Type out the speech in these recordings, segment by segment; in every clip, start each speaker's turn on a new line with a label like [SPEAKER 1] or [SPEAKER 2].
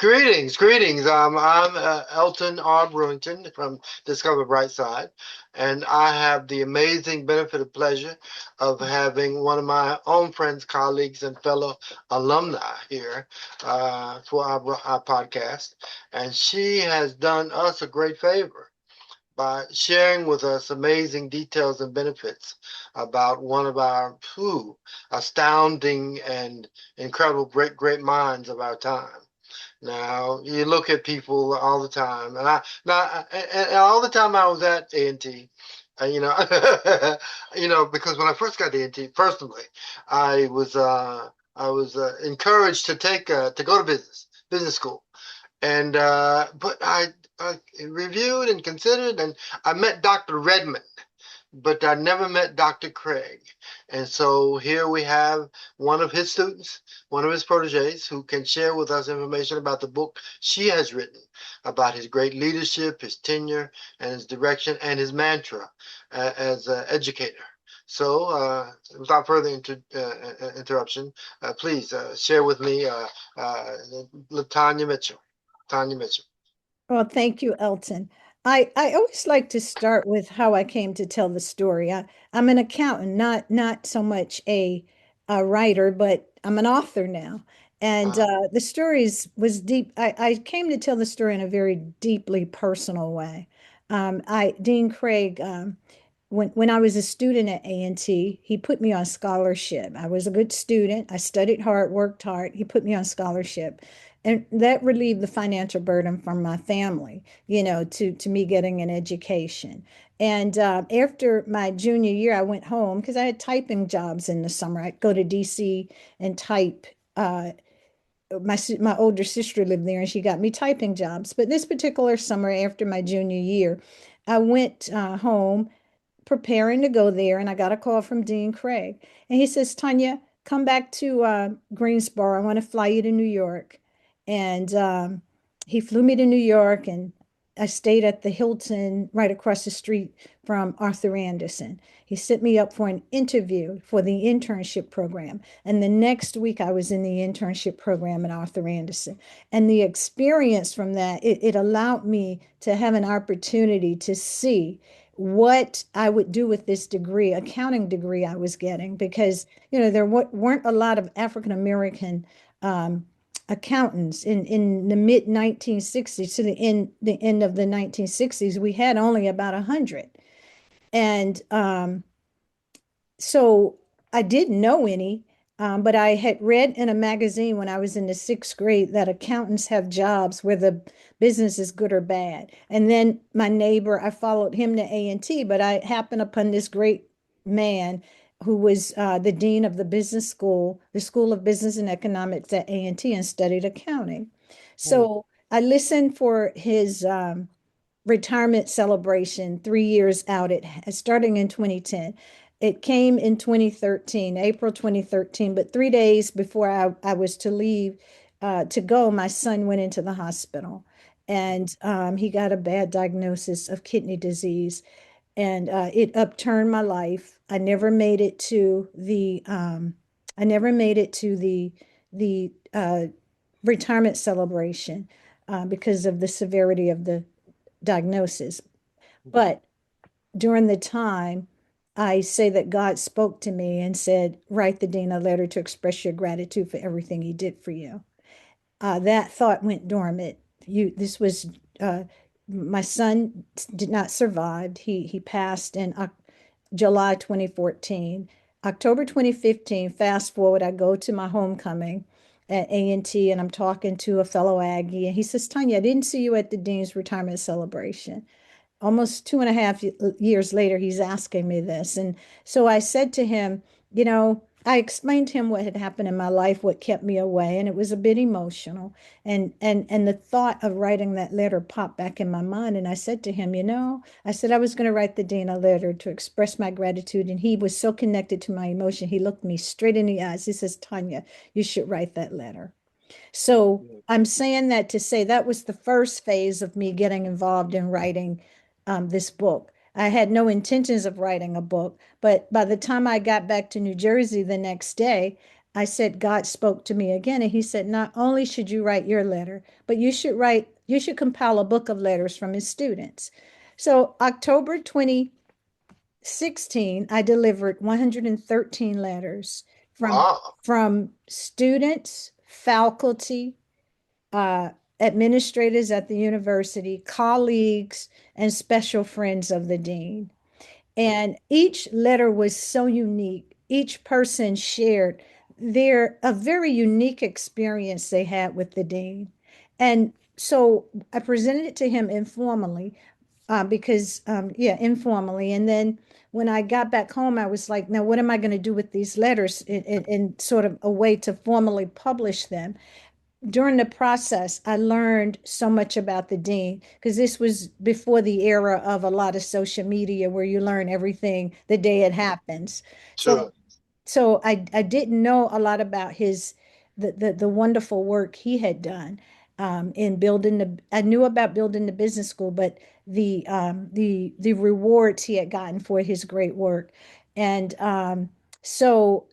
[SPEAKER 1] Greetings, greetings. I'm Elton R. Brewington from Discover Brightside, and I have the amazing benefit and pleasure of having one of my own friends, colleagues, and fellow alumni here for our podcast. And she has done us a great favor by sharing with us amazing details and benefits about one of our astounding and incredible great minds of our time. Now you look at people all the time, and all the time I was at A&T, you know, because when I first got to A&T, personally, I was encouraged to take to go to business school, and but I reviewed and considered, and I met Dr. Redmond, but I never met Dr. Craig. And so here we have one of his students, one of his proteges, who can share with us information about the book she has written, about his great leadership, his tenure, and his direction, and his mantra as an educator. So, without further interruption, please share with me Tanya Mitchell. Tanya Mitchell.
[SPEAKER 2] Well, thank you, Elton. I always like to start with how I came to tell the story. I'm an accountant, not so much a writer, but I'm an author now. And
[SPEAKER 1] Uh,
[SPEAKER 2] the stories was deep. I came to tell the story in a very deeply personal way. Dean Craig, when I was a student at A&T, he put me on scholarship. I was a good student. I studied hard, worked hard. He put me on scholarship. And that relieved the financial burden from my family, to me getting an education. And after my junior year, I went home because I had typing jobs in the summer. I'd go to DC and type. My older sister lived there, and she got me typing jobs. But this particular summer, after my junior year, I went home preparing to go there, and I got a call from Dean Craig, and he says, "Tanya, come back to Greensboro. I want to fly you to New York." And he flew me to New York, and I stayed at the Hilton right across the street from Arthur Anderson. He set me up for an interview for the internship program. And the next week, I was in the internship program at Arthur Anderson. And the experience from that, it allowed me to have an opportunity to see what I would do with this degree, accounting degree I was getting, because there weren't a lot of African American accountants in the mid 1960s to the end of the 1960s. We had only about 100, and so I didn't know any. But I had read in a magazine when I was in the sixth grade that accountants have jobs where the business is good or bad. And then my neighbor, I followed him to A&T, but I happened upon this great man who was the dean of the business school, the School of Business and Economics at A&T, and studied accounting. So I listened for his retirement celebration 3 years out, starting in 2010. It came in 2013, April 2013, but 3 days before I was to leave to go, my son went into the hospital, and he got a bad diagnosis of kidney disease, and it upturned my life. I never made it to the retirement celebration because of the severity of the diagnosis. But during the time, I say that God spoke to me and said, "Write the dean a letter to express your gratitude for everything he did for you." That thought went dormant. This was my son did not survive. He passed in July 2014. October 2015, fast forward, I go to my homecoming at A&T, and I'm talking to a fellow Aggie, and he says, "Tanya, I didn't see you at the dean's retirement celebration." Almost 2.5 years later, he's asking me this. And so I said to him, I explained to him what had happened in my life, what kept me away, and it was a bit emotional. And the thought of writing that letter popped back in my mind. And I said to him, I said I was going to write the dean a letter to express my gratitude. And he was so connected to my emotion. He looked me straight in the eyes. He says, "Tanya, you should write that letter." So I'm saying that to say that was the first phase of me getting involved in writing this book. I had no intentions of writing a book, but by the time I got back to New Jersey the next day, I said, God spoke to me again, and he said, not only should you write your letter, but you should compile a book of letters from his students. So October 2016, I delivered 113 letters from
[SPEAKER 1] Wow.
[SPEAKER 2] students, faculty, uh, administrators at the university, colleagues, and special friends of the dean. And each letter was so unique. Each person shared a very unique experience they had with the dean. And so I presented it to him informally, yeah, informally. And then when I got back home, I was like, now what am I going to do with these letters in sort of a way to formally publish them? During the process, I learned so much about the dean because this was before the era of a lot of social media where you learn everything the day it happens. So
[SPEAKER 1] Sure.
[SPEAKER 2] I didn't know a lot about the wonderful work he had done in building I knew about building the business school, but the rewards he had gotten for his great work. And so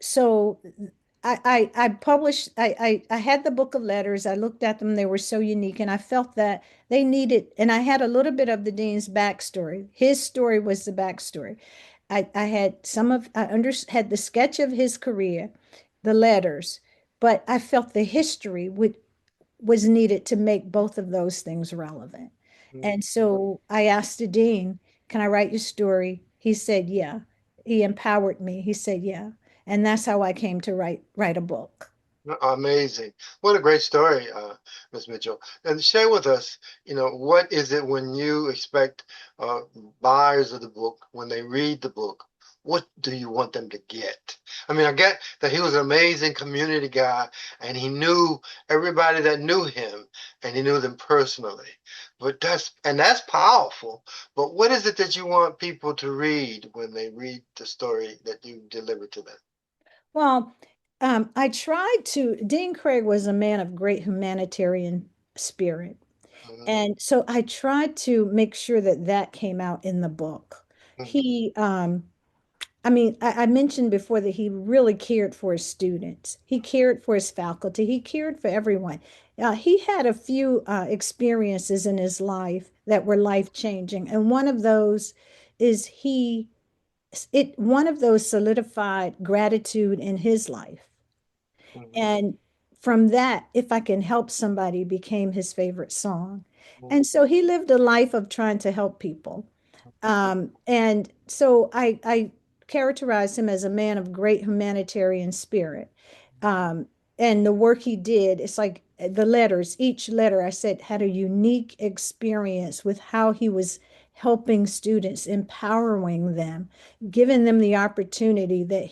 [SPEAKER 2] I published I had the book of letters. I looked at them, they were so unique, and I felt that they needed, and I had a little bit of the dean's backstory. His story was the backstory. I had had the sketch of his career, the letters, but I felt the history was needed to make both of those things relevant. And so I asked the dean, can I write your story? He said, yeah. He empowered me. He said, yeah. And that's how I came to write a book.
[SPEAKER 1] Amazing. What a great story, Ms. Mitchell. And share with us, what is it when you expect uh, buyers of the book, when they read the book, what do you want them to get? I mean, I get that he was an amazing community guy and he knew everybody that knew him and he knew them personally. But that's powerful. But what is it that you want people to read when they read the story that you deliver to them?
[SPEAKER 2] Well, Dean Craig was a man of great humanitarian spirit.
[SPEAKER 1] Mhm,
[SPEAKER 2] And so I tried to make sure that that came out in the book.
[SPEAKER 1] mhm,
[SPEAKER 2] He, I mean, I mentioned before that he really cared for his students. He cared for his faculty. He cared for everyone. He had a few experiences in his life that were life changing, and one of those is one of those solidified gratitude in his life.
[SPEAKER 1] mhm,
[SPEAKER 2] And from that, if I can help somebody, became his favorite song.
[SPEAKER 1] mhm,
[SPEAKER 2] And so he lived a life of trying to help people. And so I characterize him as a man of great humanitarian spirit. Um, and the work he did, it's like the letters, each letter I said had a unique experience with how he was helping students, empowering them, giving them the opportunity that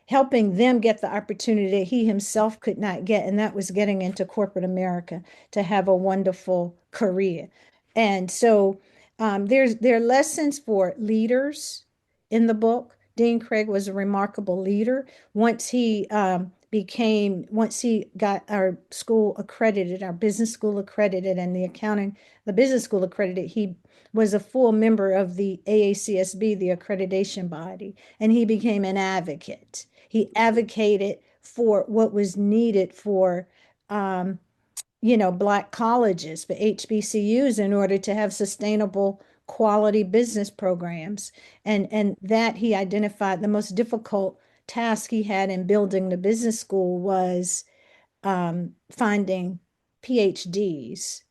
[SPEAKER 2] helping them get the opportunity that he himself could not get, and that was getting into corporate America to have a wonderful career. And so there are lessons for leaders in the book. Dean Craig was a remarkable leader. Once he got our school accredited, our business school accredited, and the business school accredited, he was a full member of the AACSB, the accreditation body, and he became an advocate. He advocated for what was needed for um, Black colleges, for HBCUs, in order to have sustainable quality business programs. And that he identified the most difficult task he had in building the business school was finding PhDs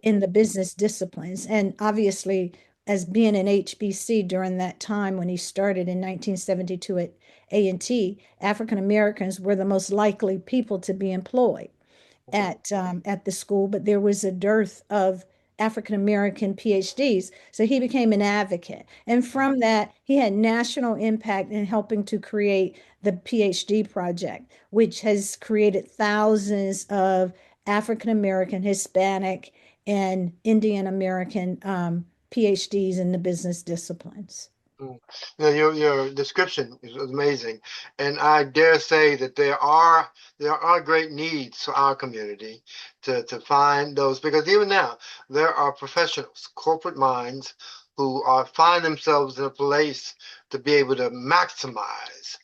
[SPEAKER 2] in the business disciplines. And obviously, as being an HBC during that time when he started in 1972 at A&T, African Americans were the most likely people to be employed at the school, but there was a dearth of African American PhDs. So he became an advocate. And from that, he had national impact in helping to create the PhD project, which has created thousands of African American, Hispanic, and Indian American PhDs in the business disciplines.
[SPEAKER 1] mhm. Your description is amazing, and I dare say that there are great needs for our community to find those because even now there are professionals, corporate minds who are find themselves in a place to be able to maximize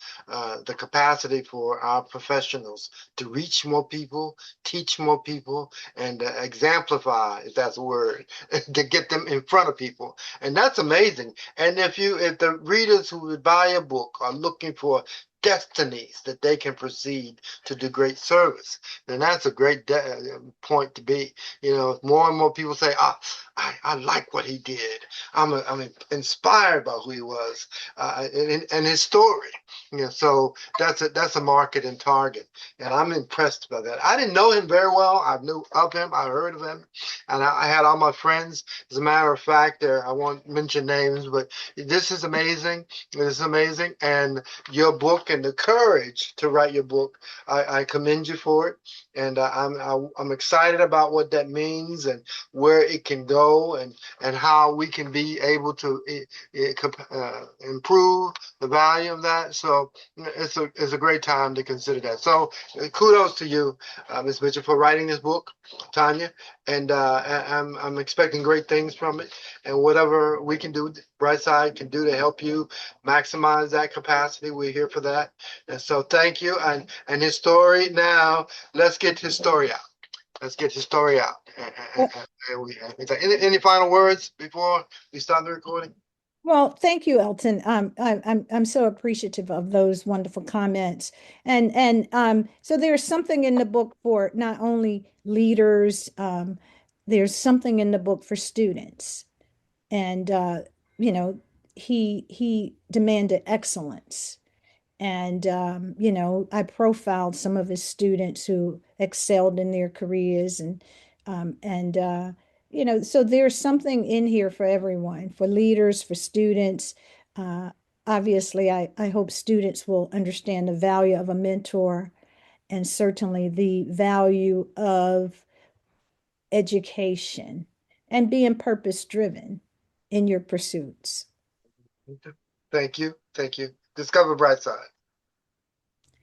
[SPEAKER 1] the capacity for our professionals to reach more people, teach more people, and exemplify, if that's a word, to get them in front of people. And that's amazing. And if the readers who would buy a book are looking for destinies that they can proceed to do great service, then that's a great point to be. If more and more people say, I like what he did. I'm inspired by who he was and his story. So that's a market and target, and I'm impressed by that. I didn't know him very well. I knew of him. I heard of him, and I had all my friends. As a matter of fact, I won't mention names, but this is amazing. This is amazing, and your book and the courage to write your book, I commend you for it, and I'm excited about what that means and where it can go, and how we can be able to improve the value of that. So it's a great time to consider that. So kudos to you, Ms. Mitchell, for writing this book, Tanya, and I'm expecting great things from it. And whatever we can do, Brightside can do to help you maximize that capacity, we're here for that. And so thank you. And his story now, let's get his story out. Let's get his story out. Any final words before we start the recording?
[SPEAKER 2] Well, thank you, Elton. I'm so appreciative of those wonderful comments, and so there's something in the book for not only leaders. There's something in the book for students, and you know, he demanded excellence. And, I profiled some of his students who excelled in their careers and so there's something in here for everyone, for leaders, for students. Uh, Obviously, I hope students will understand the value of a mentor and certainly the value of education and being purpose driven in your pursuits.
[SPEAKER 1] Thank you. Thank you. Discover Brightside.